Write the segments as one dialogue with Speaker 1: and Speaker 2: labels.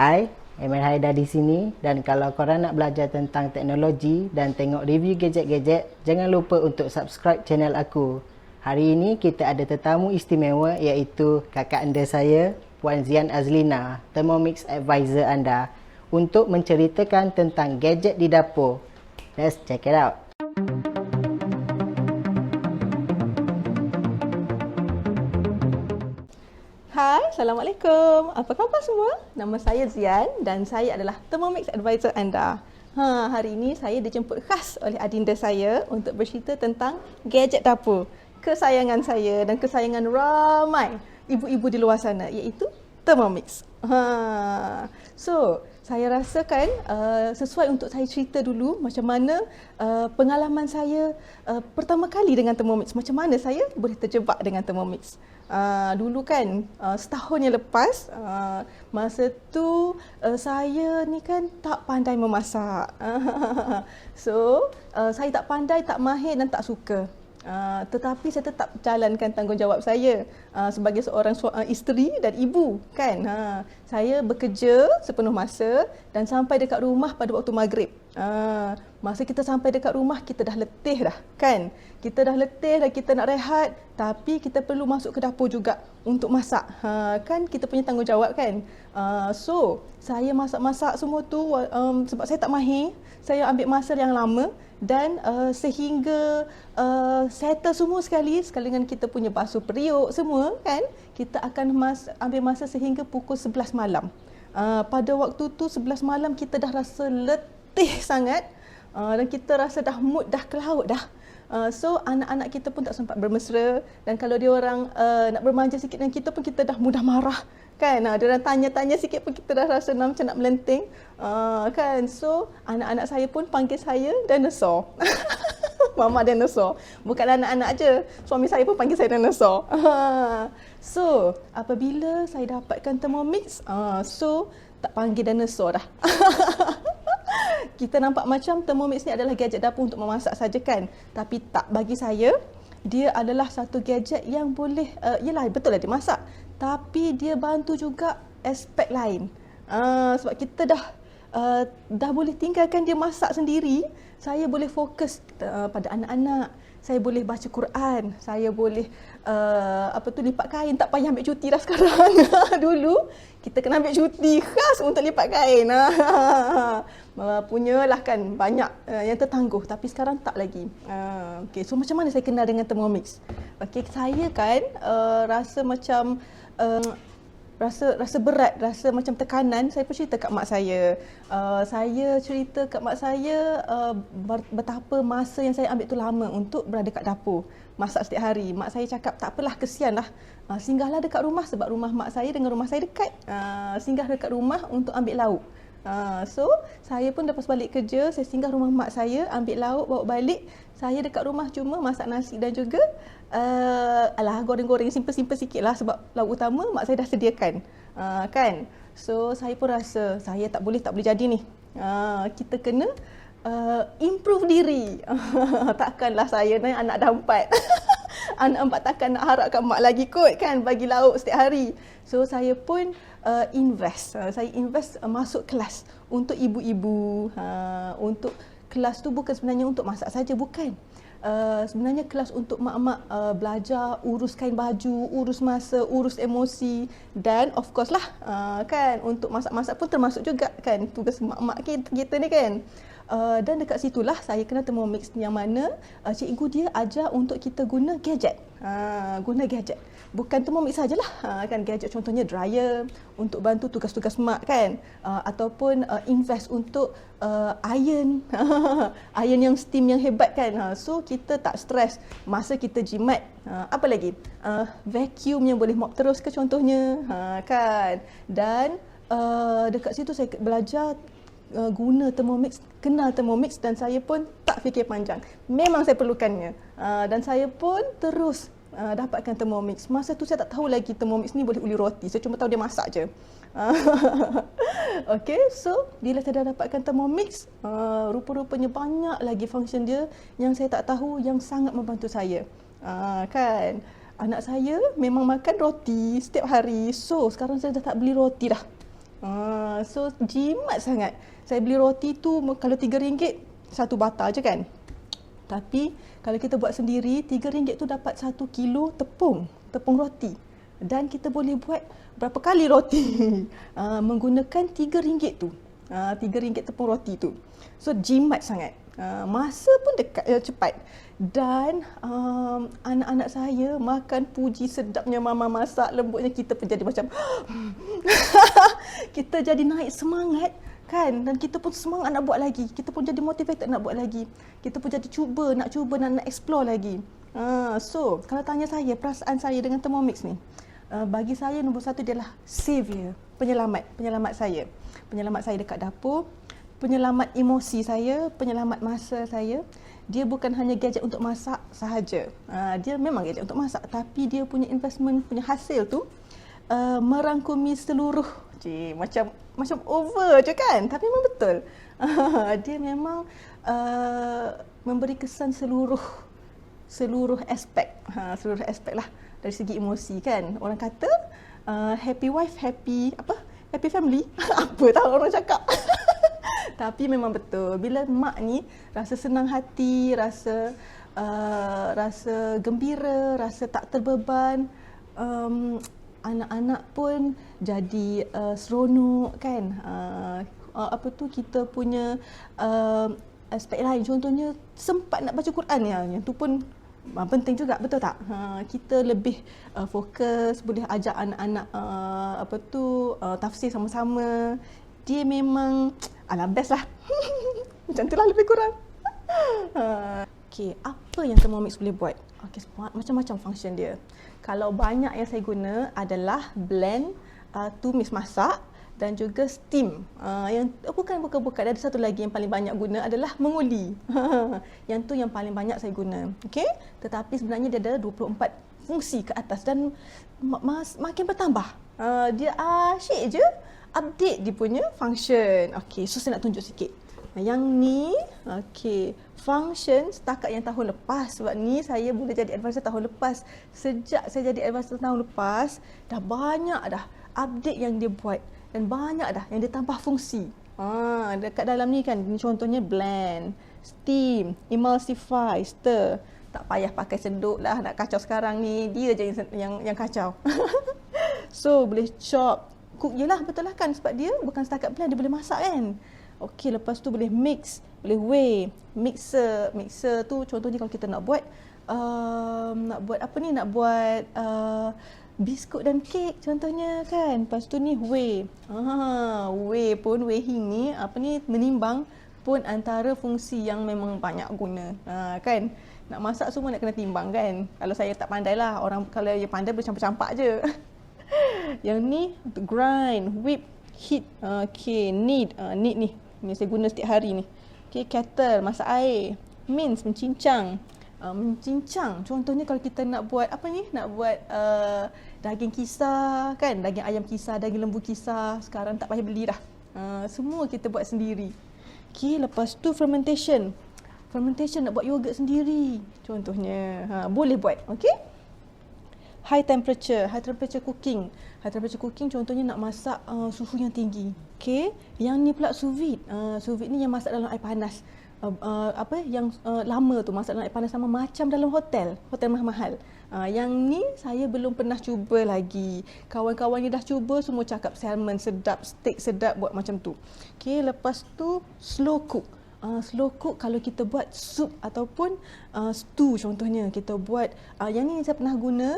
Speaker 1: Hai, Emil Haidar di sini, dan kalau korang nak belajar tentang teknologi dan tengok review gadget-gadget, jangan lupa untuk subscribe channel aku. Hari ini kita ada tetamu istimewa iaitu kakak anda saya, Puan Zian Azlina, Thermomix Advisor anda, untuk menceritakan tentang gadget di dapur. Let's check it out.
Speaker 2: Hai, Assalamualaikum. Apa khabar semua? Nama saya Zian dan saya adalah Thermomix Advisor anda. Hari ini saya dijemput khas oleh adinda saya untuk bercerita tentang gadget dapur. Kesayangan saya dan kesayangan ramai ibu-ibu di luar sana, iaitu Thermomix. So, saya rasakan sesuai untuk saya cerita dulu macam mana pengalaman saya pertama kali dengan Thermomix. Macam mana saya boleh terjebak dengan Thermomix. Dulu kan setahun yang lepas, masa tu saya ni kan tak pandai memasak. So saya tak pandai, tak mahir dan tak suka. Tetapi saya tetap jalankan tanggungjawab saya sebagai seorang isteri dan ibu kan. Saya bekerja sepenuh masa dan sampai dekat rumah pada waktu maghrib. Masa kita sampai dekat rumah, kita dah letih dah kan. Kita dah letih dan kita nak rehat, tapi kita perlu masuk ke dapur juga untuk masak. Kan kita punya tanggungjawab kan. So saya masak-masak semua tu sebab saya tak mahir, saya ambil masa yang lama dan sehingga settle semua sekali dengan kita punya basuh periuk semua kan, kita akan ambil masa sehingga pukul 11 malam. Pada waktu tu 11 malam kita dah rasa letih sangat dan kita rasa dah mood dah ke laut dah. So anak-anak kita pun tak sempat bermesra, dan kalau dia orang nak bermanja sikit dengan kita pun kita dah mudah marah kan. Dia orang tanya-tanya sikit pun kita dah rasa macam nak melenting kan. So anak-anak saya pun panggil saya dinosaur. Mama dinosaur. Bukan anak-anak aja, suami saya pun panggil saya dinosaur. So apabila saya dapatkan Thermomix, so tak panggil dinosaur dah. Kita nampak macam Thermomix ni adalah gadget dapur untuk memasak saja kan. Tapi tak, bagi saya dia adalah satu gadget yang boleh yelah betul lah dia masak, tapi dia bantu juga aspek lain. Sebab kita dah boleh tinggalkan dia masak sendiri, saya boleh fokus pada anak-anak. Saya boleh baca Quran, saya boleh lipat kain, tak payah ambil cuti dah sekarang. Dulu kita kena ambil cuti khas untuk lipat kain. Punyalah kan banyak yang tertangguh, tapi sekarang tak lagi. Okay, so macam mana saya kenal dengan Thermomix? Okay, saya kan rasa macam rasa berat, rasa macam tekanan. Saya pun cerita kat mak saya. Saya cerita kat mak saya betapa masa yang saya ambil tu lama untuk berada kat dapur, masak setiap hari. Mak saya cakap, tak apalah, kesianlah. Singgahlah dekat rumah, sebab rumah mak saya dengan rumah saya dekat. Singgah dekat rumah untuk ambil lauk. So saya pun lepas balik kerja, saya singgah rumah mak saya, ambil lauk, bawa balik. Saya dekat rumah cuma masak nasi dan juga goreng-goreng simple-simple sikit lah, sebab lauk utama mak saya dah sediakan kan. So saya pun rasa saya tak boleh jadi ni. Kita kena improve diri. Takkanlah saya ni anak dah 4. Anak 4 takkan nak harapkan mak lagi kot kan bagi lauk setiap hari. So saya pun invest. Saya invest masuk kelas untuk ibu-ibu. Untuk kelas tu bukan sebenarnya untuk masak saja, bukan. Sebenarnya kelas untuk mak-mak belajar urus kain baju, urus masa, urus emosi, dan of course lah kan untuk masak-masak pun termasuk juga kan tugas mak-mak kita ni kan. Dan dekat situlah saya kenal Thermomix, yang mana cikgu dia ajar untuk kita guna gadget. Guna gadget. Bukan Thermomix sajalah, kan gadget contohnya dryer untuk bantu tugas-tugas mak kan, ataupun invest untuk iron. Iron yang steam yang hebat kan. So kita tak stres masa kita jimat. Apa lagi? Vacuum yang boleh mop terus ke contohnya, kan. Dan dekat situ saya belajar guna Thermomix, kenal Thermomix, dan saya pun tak fikir panjang. Memang saya perlukannya. Dan saya pun terus dapatkan Thermomix. Masa tu saya tak tahu lagi Thermomix ni boleh uli roti. Saya cuma tahu dia masak je. Okay, so bila saya dah dapatkan Thermomix, rupa-rupanya banyak lagi function dia yang saya tak tahu, yang sangat membantu saya. Kan, anak saya memang makan roti setiap hari. So sekarang saya dah tak beli roti dah. So jimat sangat. Saya beli roti tu kalau RM3 satu bata je kan. Tapi kalau kita buat sendiri, RM3 tu dapat 1 kilo tepung roti. Dan kita boleh buat berapa kali roti menggunakan RM3 tu. RM3 tepung roti tu. So jimat sangat. Masa pun dekat cepat. Dan anak-anak saya makan puji sedapnya mama masak, lembutnya, kita pun jadi macam kita jadi naik semangat kan, dan kita pun semangat nak buat lagi, kita pun jadi motivated nak buat lagi, kita pun jadi nak explore lagi. So kalau tanya saya perasaan saya dengan Thermomix ni, bagi saya nombor satu dia adalah savior, penyelamat saya dekat dapur, penyelamat emosi saya, penyelamat masa saya. Dia bukan hanya gadget untuk masak sahaja. Dia memang gadget untuk masak, tapi dia punya investment, punya hasil tu merangkumi seluruh. Macam over je kan, tapi memang betul. Dia memang memberi kesan seluruh aspek. Seluruh aspek lah dari segi emosi kan. Orang kata happy wife, happy family. Apa tahu orang cakap. Tapi memang betul, bila mak ni rasa senang hati, rasa gembira, rasa tak terbeban, anak-anak pun jadi seronok kan. Kita punya aspek lain, contohnya sempat nak baca Quran yang tu pun penting juga, betul tak? Kita lebih fokus, boleh ajak anak-anak tafsir sama-sama. Dia memang best lah. Macam tu lah lebih kurang. Okay, apa yang Thermomix boleh buat? Okay, macam-macam function dia. Kalau banyak yang saya guna adalah blend, tumis masak dan juga steam. Yang bukan. Ada satu lagi yang paling banyak guna adalah menguli. Yang tu yang paling banyak saya guna. Okay? Tetapi sebenarnya dia ada 24 fungsi ke atas dan makin bertambah. Dia asyik je update dia punya function. Okay, so saya nak tunjuk sikit. Yang ni, okay, function setakat yang tahun lepas. Sebab ni saya boleh jadi advisor tahun lepas. Sejak saya jadi advisor tahun lepas, dah banyak dah update yang dia buat. Dan banyak dah yang dia tambah fungsi. Dekat dalam ni kan, contohnya blend, steam, emulsify, stir. Tak payah pakai senduk lah nak kacau sekarang ni. Dia je yang kacau. So, boleh chop, cook je lah, betul lah kan, sebab dia bukan setakat blend, dia boleh masak kan. Okey, lepas tu boleh mix, boleh weigh, mixer tu contohnya kalau kita nak buat biskut dan kek contohnya kan. Lepas tu ni weigh. Weighing ni menimbang pun antara fungsi yang memang banyak guna. Kan? Nak masak semua nak kena timbang kan. Kalau saya tak pandai lah, kalau yang pandai boleh campak-campak je. Yang ni grind, whip, heat. Okay, knead ni saya guna setiap hari ni. Okay, kettle, masak air. Mince, mencincang. Contohnya kalau kita nak buat daging kisar kan, daging ayam kisar, daging lembu kisar, sekarang tak payah beli dah. Semua kita buat sendiri. Okay, lepas tu fermentation nak buat yogurt sendiri contohnya. Boleh buat. Okay, high temperature cooking contohnya nak masak suhu yang tinggi. Okay, yang ni pula sous vide ni yang masak dalam air panas. Yang lama tu masak dalam air panas sama macam dalam hotel mahal-mahal. Yang ni saya belum pernah cuba lagi. Kawan-kawan ni dah cuba, semua cakap salmon sedap, steak sedap, buat macam tu. Okay, lepas tu slow cook kalau kita buat sup ataupun stew contohnya, kita buat yang ni saya pernah guna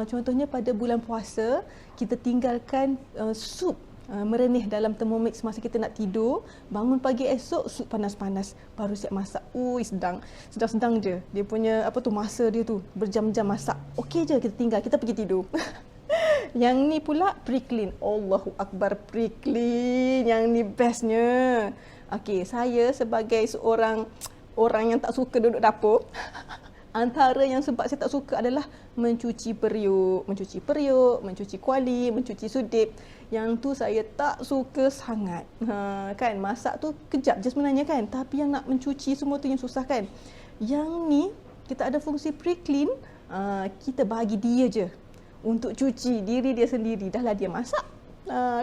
Speaker 2: contohnya pada bulan puasa, kita tinggalkan sup merenih dalam Thermomix masa kita nak tidur, bangun pagi esok sup panas-panas baru siap masak. Sedang-sedang je dia punya masa dia tu, berjam-jam masak. Okey je, kita tinggal, kita pergi tidur. Yang ni pula pre-clean. Allahu Akbar, pre-clean yang ni bestnya. Okey, saya sebagai seorang orang yang tak suka duduk dapur, antara yang sebab saya tak suka adalah mencuci periuk, mencuci kuali, mencuci sudip. Yang tu saya tak suka sangat. Kan, masak tu kejap je sebenarnya kan, tapi yang nak mencuci semua tu yang susah kan. Yang ni kita ada fungsi pre-clean, kita bagi dia je untuk cuci diri dia sendiri. Dah lah dia masak,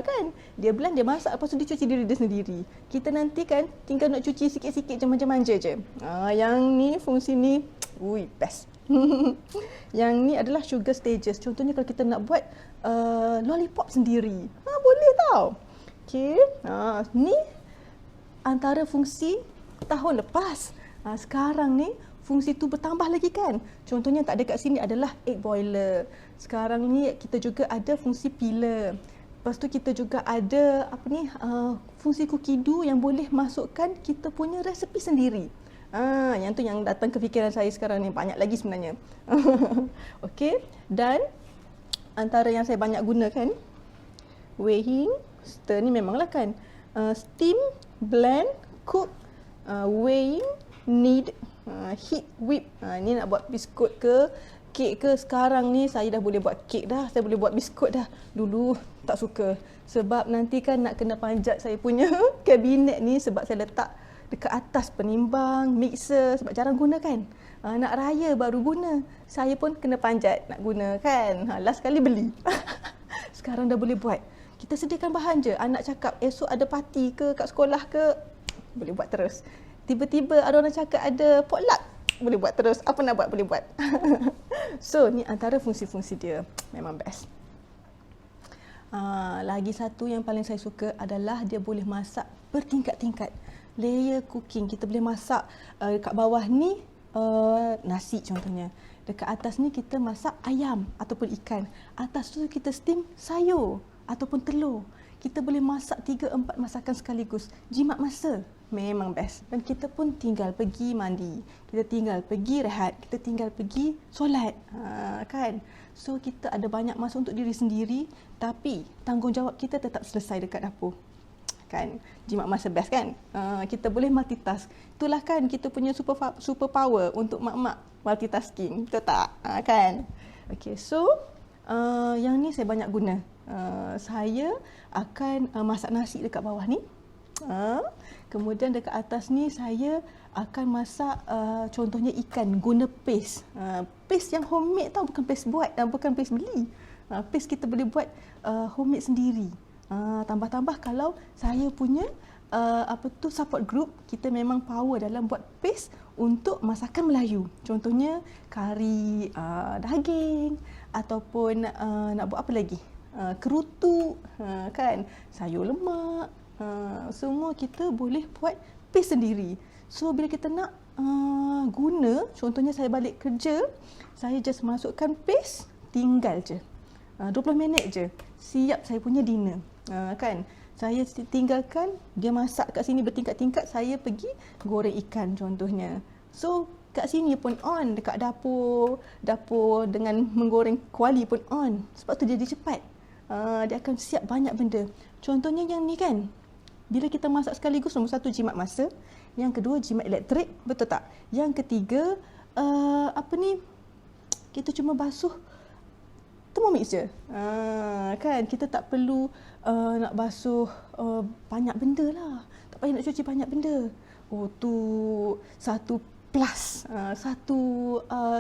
Speaker 2: Kan? Dia blend, dia masak, lepas tu dia cuci diri dia sendiri. Kita nanti kan tinggal nak cuci sikit-sikit je, manja-manja je. Yang ni, fungsi ni, best. Yang ni adalah sugar stages. Contohnya kalau kita nak buat lollipop sendiri. Boleh tau. Okay. Ni antara fungsi tahun lepas. Sekarang ni fungsi tu bertambah lagi kan. Contohnya tak ada kat sini adalah egg boiler. Sekarang ni kita juga ada fungsi peeler. Lepas tu kita juga ada fungsi cookie dough yang boleh masukkan kita punya resepi sendiri. Yang tu yang datang ke fikiran saya sekarang ni, banyak lagi sebenarnya. Okey, dan antara yang saya banyak gunakan, weighing, stir ni memanglah kan. Steam, blend, cook, weighing, knead, heat, whip. Ni nak buat biskut ke kek ke. Sekarang ni saya dah boleh buat kek dah, saya boleh buat biskut dah. Dulu tak suka sebab nanti kan nak kena panjat saya punya kabinet ni, sebab saya letak dekat atas penimbang, mixer, sebab jarang guna kan. Nak raya baru guna. Saya pun kena panjat nak guna kan. Last kali beli. Sekarang dah boleh buat. Kita sediakan bahan je. Anak cakap esok ada parti ke kat sekolah ke, boleh buat terus. Tiba-tiba ada orang cakap ada potluck, boleh buat terus. Apa nak buat, boleh buat. So, ni antara fungsi-fungsi dia. Memang best. Lagi satu yang paling saya suka adalah dia boleh masak bertingkat-tingkat. Layer cooking. Kita boleh masak kat bawah ni nasi contohnya. Dekat atas ni kita masak ayam ataupun ikan. Atas tu kita steam sayur ataupun telur. Kita boleh masak 3-4 masakan sekaligus. Jimat masa. Memang best. Dan kita pun tinggal pergi mandi. Kita tinggal pergi rehat. Kita tinggal pergi solat. Kan? So, kita ada banyak masa untuk diri sendiri. Tapi, tanggungjawab kita tetap selesai dekat dapur. Kan? Jimat masa best kan? Kita boleh multitask. Itulah kan kita punya super power untuk mak-mak multitasking. Betul tak? Kan? Okay, so yang ni saya banyak guna. Saya akan masak nasi dekat bawah ni. Kemudian dekat atas ni saya akan masak contohnya ikan guna paste. Paste yang homemade tau, bukan paste buat dan bukan paste beli. Paste kita boleh buat homemade sendiri. Tambah-tambah kalau saya punya support group, kita memang power dalam buat paste untuk masakan Melayu. Contohnya kari daging ataupun nak buat apa lagi? Kerutu, kan? Sayur lemak. Semua kita boleh buat paste sendiri. So bila kita nak guna, contohnya saya balik kerja, saya just masukkan paste, tinggal je 20 minit je siap saya punya dinner. Kan, saya tinggalkan dia masak kat sini bertingkat-tingkat, saya pergi goreng ikan contohnya. So kat sini pun on, dekat dapur dengan menggoreng kuali pun on. Sebab tu dia cepat. Dia akan siap banyak benda. Contohnya yang ni kan, bila kita masak sekaligus, nombor 1 jimat masa, yang kedua jimat elektrik, betul tak? Yang ketiga kita cuma basuh Thermomix je. Kan, kita tak perlu nak basuh banyak benda lah. Tak payah nak cuci banyak benda. Oh, tu satu plus, satu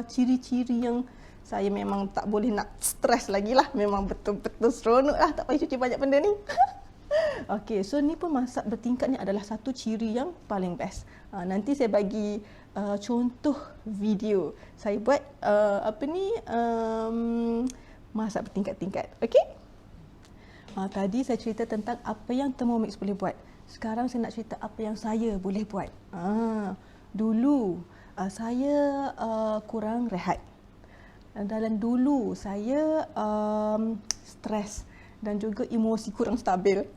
Speaker 2: ciri-ciri yang saya memang tak boleh nak stres lagi lah. Memang betul-betul seronok lah, tak payah cuci banyak benda ni. Okey, so ni pun masak bertingkat ni adalah satu ciri yang paling best. Nanti saya bagi contoh video saya buat masak bertingkat-tingkat. Okey? Tadi saya cerita tentang apa yang Thermomix boleh buat. Sekarang saya nak cerita apa yang saya boleh buat. Dulu saya kurang rehat. Dalam dulu saya stres dan juga emosi kurang stabil.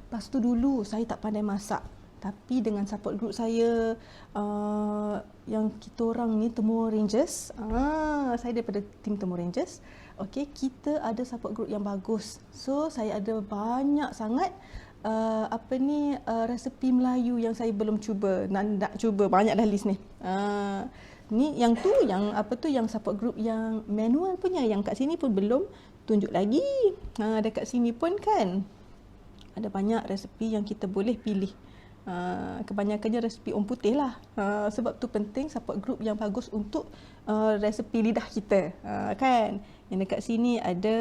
Speaker 2: Lepas tu dulu saya tak pandai masak. Tapi dengan support group saya yang kita orang ni Temu Rangers, saya daripada tim Temu Rangers. Okey, kita ada support group yang bagus. So saya ada banyak sangat resepi Melayu yang saya belum cuba. Nak cuba, banyak dah list ni. Ni yang support group yang manual punya, yang kat sini pun belum tunjuk lagi. Dekat sini pun kan ada banyak resepi yang kita boleh pilih. Kebanyakannya resepi orang putih lah. Sebab tu penting support group yang bagus untuk resepi lidah kita. Kan, yang dekat sini ada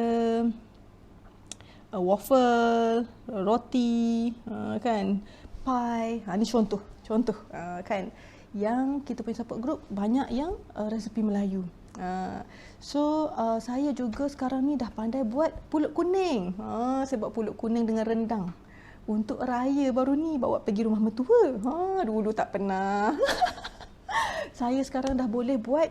Speaker 2: waffle, roti, kan, pie. Ni contoh kan. Yang kita punya support group banyak yang resepi Melayu. Saya juga sekarang ni dah pandai buat pulut kuning. Saya buat pulut kuning dengan rendang. Untuk raya baru ni bawa pergi rumah mertua. Dulu tak pernah. Saya sekarang dah boleh buat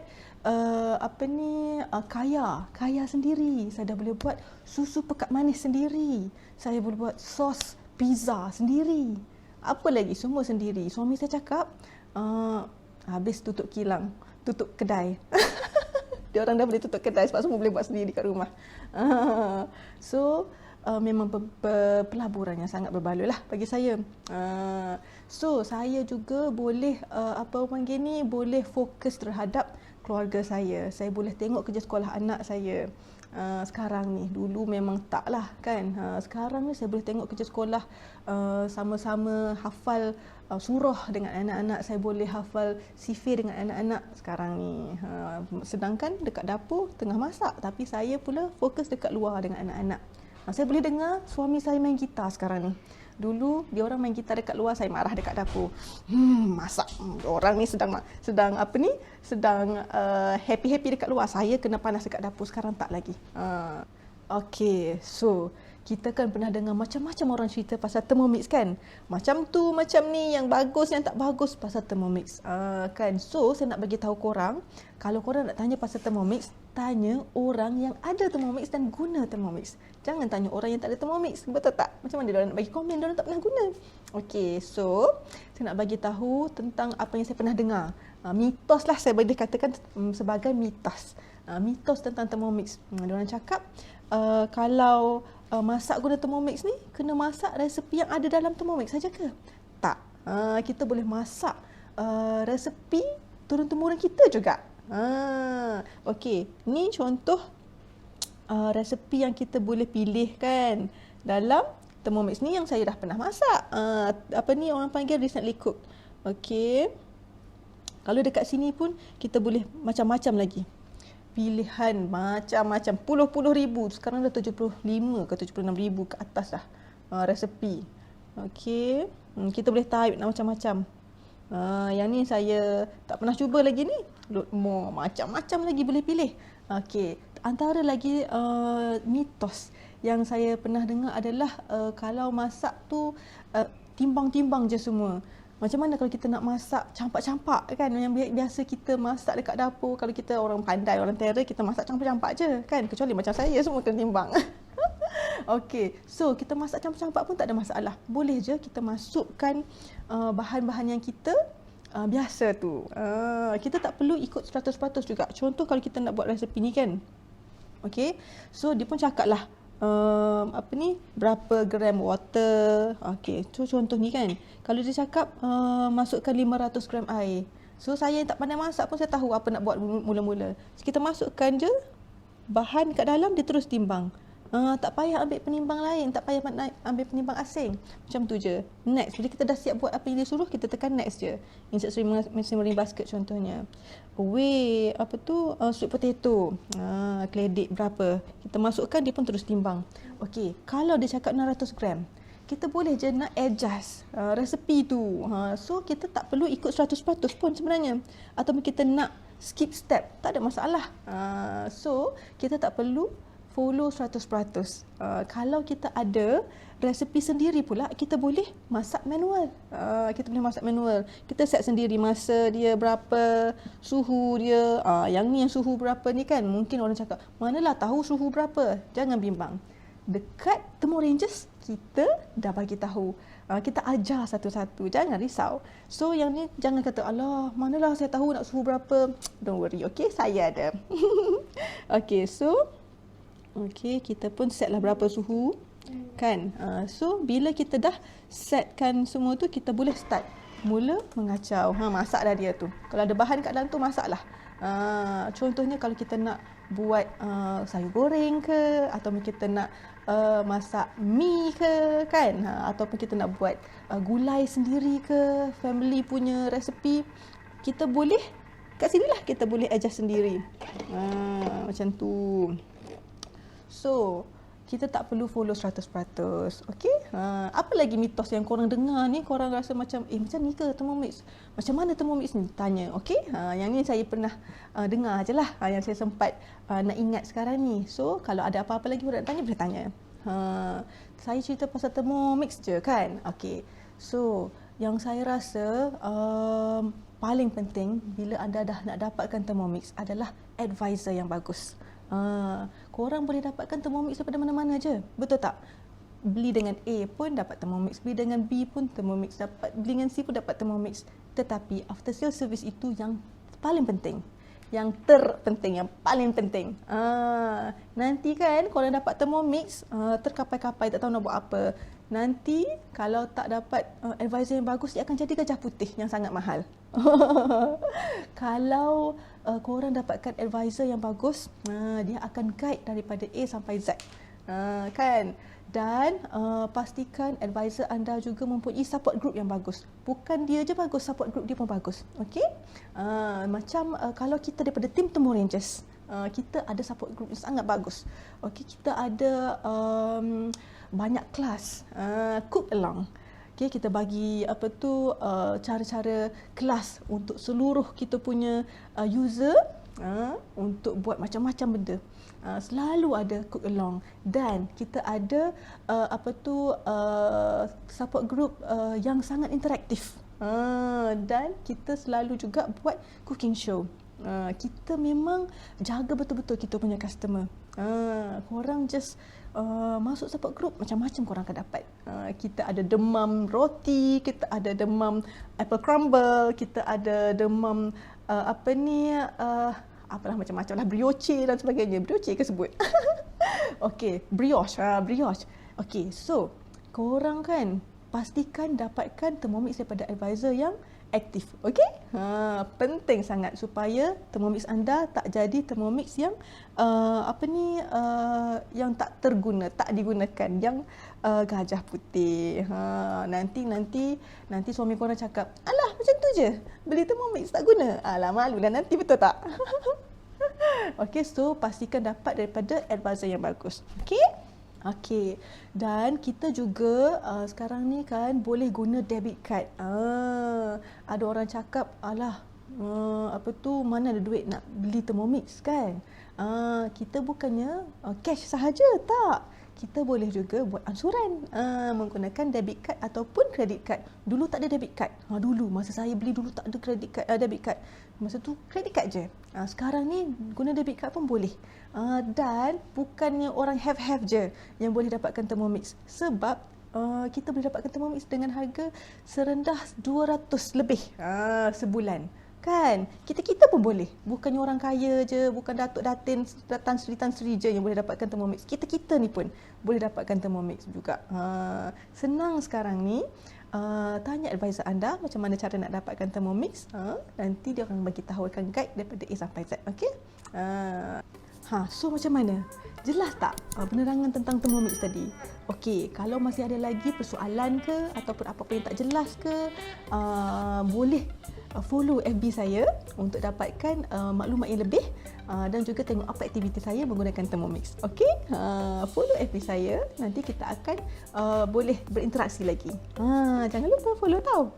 Speaker 2: kaya sendiri. Saya dah boleh buat susu pekat manis sendiri. Saya boleh buat sos pizza sendiri. Apa lagi? Semua sendiri. Suami saya cakap, habis tutup kilang, tutup kedai. Dia orang dah boleh tutup kedai sebab semua boleh buat sendiri kat rumah. Memang pelaburan yang sangat berbaloi lah bagi saya. Saya juga boleh boleh fokus terhadap keluarga saya. Saya boleh tengok kerja sekolah anak saya. Sekarang ni, dulu memang tak lah kan. Sekarang ni saya boleh tengok kerja sekolah, sama-sama hafal surah dengan anak-anak. Saya boleh hafal sifir dengan anak-anak sekarang ni. Sedangkan dekat dapur tengah masak, tapi saya pula fokus dekat luar dengan anak-anak. Saya boleh dengar suami saya main gitar sekarang ni. Dulu dia orang main gitar dekat luar, saya marah dekat dapur. Masak. Orang ni sedang happy-happy dekat luar. Saya kena panas dekat dapur, sekarang tak lagi. Okey, kita kan pernah dengar macam-macam orang cerita pasal Thermomix kan. Macam tu, macam ni, yang bagus, yang tak bagus pasal Thermomix. Kan. Saya nak bagi tahu korang, kalau korang nak tanya pasal Thermomix, tanya orang yang ada Thermomix dan guna Thermomix. Jangan tanya orang yang tak ada Thermomix. Betul tak? Macam mana dia nak bagi komen, dia orang tak pernah guna. Okey, saya nak bagi tahu tentang apa yang saya pernah dengar. Mitos lah, saya boleh katakan sebagai mitos. Mitos tentang Thermomix. Dia orang cakap, kalau masak guna Thermomix ni, kena masak resepi yang ada dalam Thermomix saja ke? Tak. Kita boleh masak resepi turun-temurun kita juga. Okey, ni contoh resepi yang kita boleh pilih kan dalam Thermomix ni yang saya dah pernah masak. Orang panggil recently cooked. Okey. Kalau dekat sini pun kita boleh macam-macam lagi. Pilihan macam-macam, puluh-puluh ribu. Sekarang dah 75 ke 76 ribu ke atas dah resepi. Okey, kita boleh type macam-macam. Yang ni saya tak pernah cuba lagi ni. Load more, macam-macam lagi boleh pilih. Okey, antara lagi mitos yang saya pernah dengar adalah kalau masak tu timbang-timbang je semua. Macam mana kalau kita nak masak campak-campak kan, yang biasa kita masak dekat dapur. Kalau kita orang pandai, orang terror, kita masak campak-campak je kan. Kecuali macam saya, semua kena timbang. Okey, kita masak campak-campak pun tak ada masalah. Boleh je kita masukkan bahan-bahan yang kita biasa tu. Kita tak perlu ikut 100% juga. Contoh kalau kita nak buat resepi ni kan. Okey, dia pun cakap lah berapa gram water. Okey, contoh ni kan. Kalau dia cakap masukkan 500 gram air. Saya yang tak pandai masak pun saya tahu apa nak buat mula-mula. Kita masukkan je bahan kat dalam, dia terus timbang. Tak payah ambil penimbang lain, tak payah ambil penimbang asing. Macam tu je. Next, bila kita dah siap buat apa yang dia suruh, kita tekan next je. Insert simmering basket contohnya. Sweet potato. Keledek berapa. Kita masukkan, dia pun terus timbang. Okey, kalau dia cakap 600 gram, kita boleh je nak adjust resepi tu. Kita tak perlu ikut 100% pun sebenarnya. Ataupun kita nak skip step, tak ada masalah. Kita tak perlu follow 100%. Kalau kita ada resepi sendiri pula, kita boleh masak manual. Kita set sendiri masa dia berapa, suhu dia. Yang ni yang suhu berapa ni kan. Mungkin orang cakap, manalah tahu suhu berapa. Jangan bimbang. Dekat Thermoranges, kita dah bagi tahu. Kita ajar satu-satu. Jangan risau. Yang ni jangan kata, alah, manalah saya tahu nak suhu berapa. Don't worry, okay? Saya ada. Okay, okey, kita pun set lah berapa suhu kan. Bila kita dah setkan semua tu, kita boleh start mula mengacau. Masak dah dia tu. Kalau ada bahan kat dalam tu, masak lah. Contohnya kalau kita nak buat sayur goreng ke, ataupun kita nak masak mi ke kan, ataupun kita nak buat gulai sendiri ke, family punya resepi, kita boleh kat sinilah kita boleh adjust sendiri. Macam tu. kita tak perlu follow 100%. Okey? Apa lagi mitos yang korang dengar ni, korang rasa macam macam ni ke Thermomix? Macam mana Thermomix ni? Tanya. Okey? Yang ni saya pernah dengar je lah, yang saya sempat nak ingat sekarang ni. So kalau ada apa-apa lagi korang nak tanya, boleh tanya. Saya cerita pasal Thermomix je kan. Okey. So yang saya rasa paling penting bila anda dah nak dapatkan Thermomix adalah advisor yang bagus. Korang boleh dapatkan Thermomix daripada mana-mana je. Betul tak? Beli dengan A pun dapat Thermomix, beli dengan B pun Thermomix dapat, beli dengan C pun dapat Thermomix. Tetapi after sale service itu yang paling penting. Yang terpenting, yang paling penting. Nanti kan korang dapat Thermomix, terkapai-kapai tak tahu nak buat apa. Nanti kalau tak dapat advisor yang bagus, dia akan jadi gajah putih yang sangat mahal. Kalau korang dapatkan advisor yang bagus, dia akan guide daripada A sampai Z. Kan? Dan pastikan advisor anda juga mempunyai support group yang bagus. Bukan dia je bagus, support group dia pun bagus. Okey? Macam kalau kita daripada tim Temu Rangers, kita ada support group yang sangat bagus. Okey, kita ada banyak kelas cook along. Okay, kita bagi cara-cara kelas untuk seluruh kita punya user untuk buat macam-macam benda. Selalu ada cook along, dan kita ada support group yang sangat interaktif. Dan kita selalu juga buat cooking show. Kita memang jaga betul-betul kita punya customer. Korang just masuk support group, macam-macam korang akan dapat. Kita ada demam roti, kita ada demam apple crumble, kita ada demam apalah macam-macam lah, brioche dan sebagainya. Brioche ke sebut? Okey, brioche. Okey, so korang kan pastikan dapatkan Thermomix daripada advisor yang aktif. Okey? Penting sangat supaya Thermomix anda tak jadi Thermomix yang yang tak digunakan, yang gajah putih. Nanti suami korang cakap, "Alah, macam tu je. Beli Thermomix tak guna." Alah, malulah nanti, betul tak? Okey, so pastikan dapat daripada advisor yang bagus. Okey? Okey, dan kita juga sekarang ni kan boleh guna debit card. Ada orang cakap, "Alah, mana ada duit nak beli Thermomix kan?" Kita bukannya cash sahaja, tak. Kita boleh juga buat ansuran menggunakan debit card ataupun credit card. Dulu tak ada debit card. Dulu masa saya beli dulu tak ada debit card. Masa tu credit card je. Sekarang ni guna debit card pun boleh. Dan bukannya orang have je yang boleh dapatkan Thermomix. Sebab kita boleh dapatkan Thermomix dengan harga serendah 200 lebih sebulan. Kan? Kita pun boleh. Bukannya orang kaya je, bukan Datuk Datin, Tan Sri je yang boleh dapatkan Thermomix. Kita ni pun boleh dapatkan Thermomix juga. Senang sekarang ni. Tanya advisor anda macam mana cara nak dapatkan Thermomix. Nanti dia akan bagi tahukan guide daripada A sampai Z. Okey? So macam mana? Jelas tak penerangan tentang Thermomix tadi? Okey, kalau masih ada lagi persoalan ke ataupun apa-apa yang tak jelas ke, boleh follow FB saya untuk dapatkan maklumat yang lebih dan juga tengok apa aktiviti saya menggunakan Thermomix. Okey? Follow FB saya, nanti kita akan boleh berinteraksi lagi. Jangan lupa follow tau.